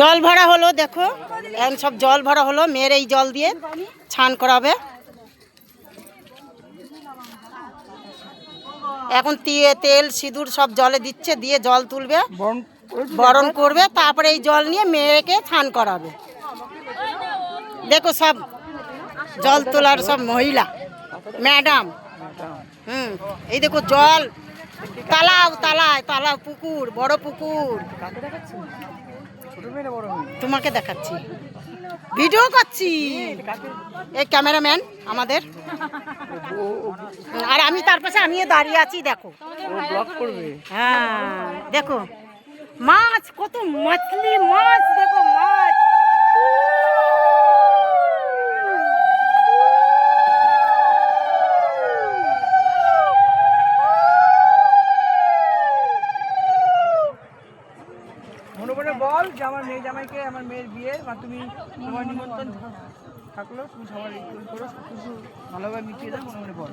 জল ভরা হলো, দেখো এখন সব জল ভরা হলো। মেয়ের এই জল দিয়ে ছান করাবে। এখন তেল সিঁদুর সব জলে দিচ্ছে, দিয়ে জল তুলবে, বরণ করবে, তারপরে এই জল নিয়ে মেয়েকে ছান করাবে। দেখো সব জল তোলার সব মহিলা ম্যাডাম। এই দেখো জল, তালাও পুকুর, বড় পুকুর। তোমাকে দেখাচ্ছি, ভিডিও করছি, এই ক্যামেরাম্যান আমাদের। আর আমি তার পাশে আমিও দাঁড়িয়ে আছি, দেখো। হ্যাঁ দেখো মাছ, কত মাছলি মাছ, দেখো মাছ। মনে করে বল যে আমার মেয়ে জামাইকে, আমার মেয়ের বিয়ে, বা তুমি তোমার নিমন্ত্রণ থাকলো, তুমি সবার করো, সব কিছু ভালোভাবে মিটিয়ে দাও, মনে মনে বল।